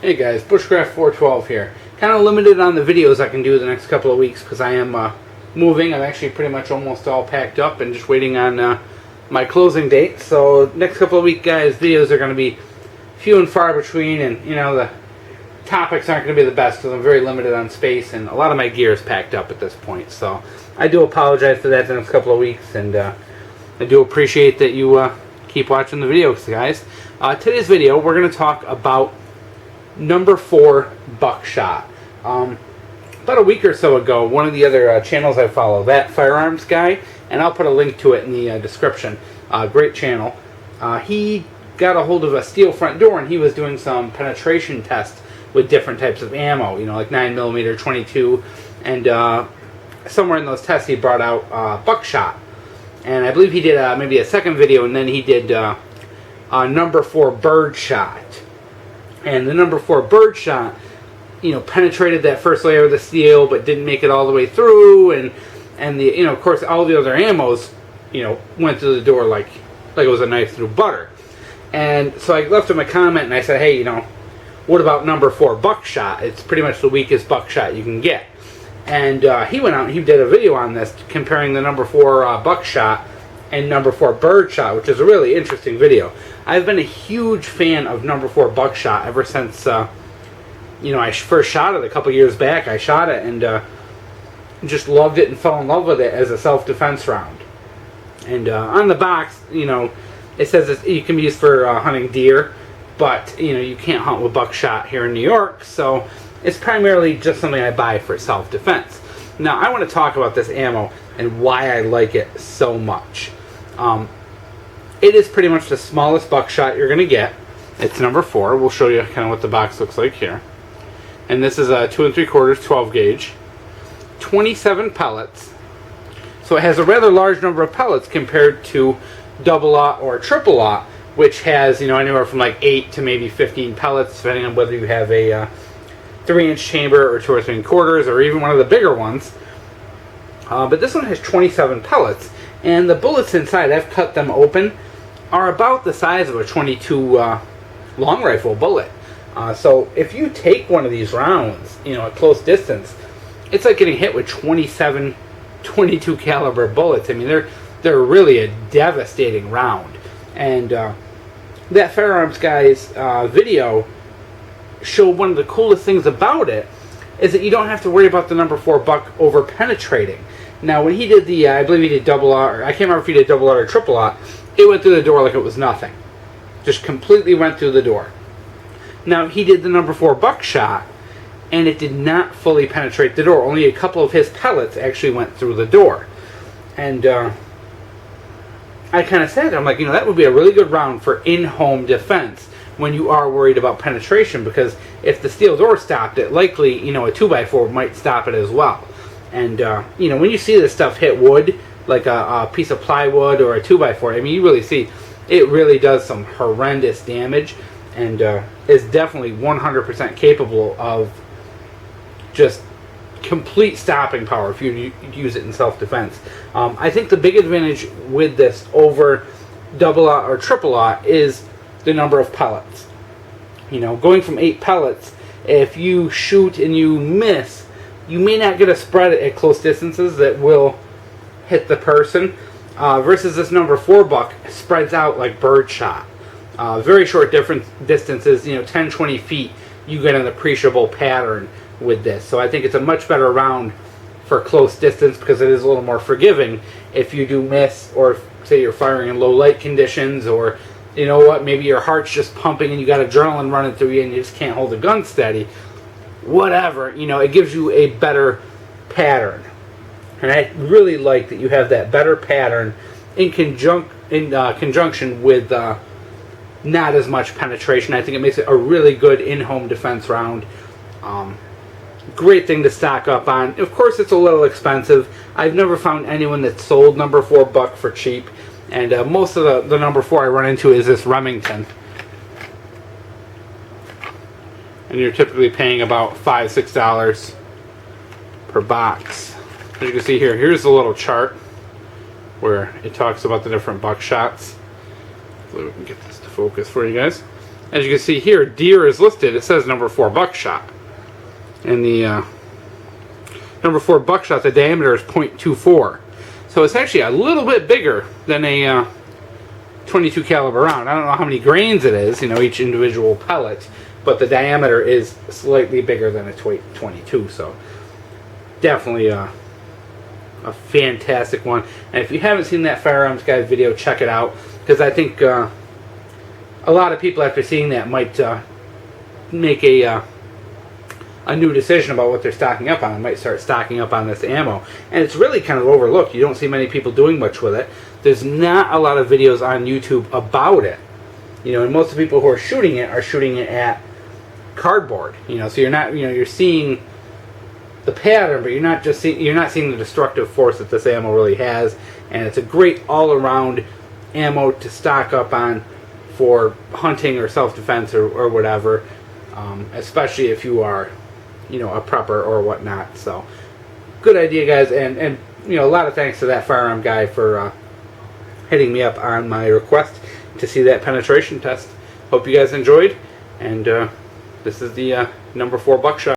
Hey guys, Bushcraft 412 here. Kind of limited on the videos I can do the next couple of weeks because I am moving. I'm actually pretty much almost all packed up and just waiting on my closing date. So next couple of weeks, guys, videos are going to be few and far between, and you know, the topics aren't going to be the best because I'm very limited on space and a lot of my gear is packed up at this point. So I do apologize for that the next couple of weeks, and I do appreciate that you keep watching the videos, guys. Today's video, we're going to talk about number 4 Buckshot. About a week or so ago, one of the other channels I follow, Thatfirearmguys, and I'll put a link to it in the description. Great channel. He got a hold of a steel front door, and he was doing some penetration tests with different types of ammo, you know, like 9mm, 22, and somewhere in those tests he brought out Buckshot. And I believe he did maybe a second video, and then he did number 4 Birdshot. And the number 4 Birdshot, you know, penetrated that first layer of the steel, but didn't make it all the way through. And the, you know, of course, all the other ammos, you know, went through the door like it was a knife through butter. And so I left him a comment, and I said, hey, you know, what about number 4 Buckshot? It's pretty much the weakest Buckshot you can get. And he went out and he did a video on this, comparing the number 4 Buckshot and number 4 Birdshot, which is a really interesting video. I've been a huge fan of number 4 Buckshot ever since, you know, I first shot it a couple years back. I shot it and just loved it and fell in love with it as a self-defense round. And on the box, you know, it says you can be used for hunting deer, but, you know, you can't hunt with Buckshot here in New York, so it's primarily just something I buy for self-defense. Now, I want to talk about this ammo and why I like it so much. It is pretty much the smallest Buckshot you're going to get. It's number 4. We'll show you kind of what the box looks like here. And this is a 2 3/4 12 gauge. 27 pellets. So it has a rather large number of pellets compared to double-aught or triple-aught, which has, you know, anywhere from like 8 to maybe 15 pellets, depending on whether you have a 3-inch chamber or 2 3/4, or even one of the bigger ones. But this one has 27 pellets, and the bullets inside, I've cut them open, are about the size of a 22 long rifle bullet. So if you take one of these rounds, you know, at close distance, it's like getting hit with 27 22 caliber bullets. I mean, they're really a devastating round. And that Thatfirearmguys video showed one of the coolest things about it is that you don't have to worry about the number 4 Buck over penetrating. Now, when he did the, I believe he did double-aught, or I can't remember if he did double-aught or triple-aught, it went through the door like it was nothing. Just completely went through the door. Now, he did the number 4 Buckshot, and it did not fully penetrate the door. Only a couple of his pellets actually went through the door. And I kind of said, I'm like, you know, that would be a really good round for in-home defense when you are worried about penetration, because if the steel door stopped it, likely, you know, a 2x4 might stop it as well. And, you know, when you see this stuff hit wood, like a piece of plywood or a 2x4, I mean, you really see it really does some horrendous damage, and is definitely 100% capable of just complete stopping power if you use it in self-defense. I think the big advantage with this over double-aught or triple-aught is the number of pellets. You know, going from 8 pellets, if you shoot and you miss, you may not get a spread at close distances that will hit the person, versus this number 4 Buck spreads out like Birdshot. Very short distances, you know, 10, 20 feet, you get an appreciable pattern with this. So I think it's a much better round for close distance because it is a little more forgiving if you do miss, or say you're firing in low light conditions, or you know what, maybe your heart's just pumping and you got adrenaline running through you and you just can't hold the gun steady. Whatever, you know, it gives you a better pattern. And I really like that you have that better pattern in conjunction with not as much penetration. I think it makes it a really good in-home defense round. Great thing to stock up on. Of course, it's a little expensive. I've never found anyone that sold number 4 Buck for cheap. And most of the number 4 I run into is this Remington. And you're typically paying about $5, $6 per box. As you can see here, here's a little chart where it talks about the different Buckshots. Hopefully we can get this to focus for you guys. As you can see here, deer is listed. It says number 4 buckshot. And the number 4 buckshot, the diameter is 0.24. So it's actually a little bit bigger than a 22 caliber round. I don't know how many grains it is, each individual pellet, but the diameter is slightly bigger than a 22. So definitely a fantastic one. And if you haven't seen that Firearms Guys video, check it out, because I think a lot of people after seeing that might make a new decision about what they're stocking up on. They might start stocking up on this ammo. And it's really kind of overlooked. You don't see many people doing much with it. There's not a lot of videos on YouTube about it. And most of the people who are shooting it at cardboard. So you're not, you're seeing the pattern, but you're not seeing the destructive force that this ammo really has. And it's a great all-around ammo to stock up on for hunting or self-defense or whatever, especially if you are a prepper or whatnot. So good idea, guys, and a lot of thanks to that firearm guy for hitting me up on my request to see that penetration test. Hope you guys enjoyed, and this is the number 4 buckshot.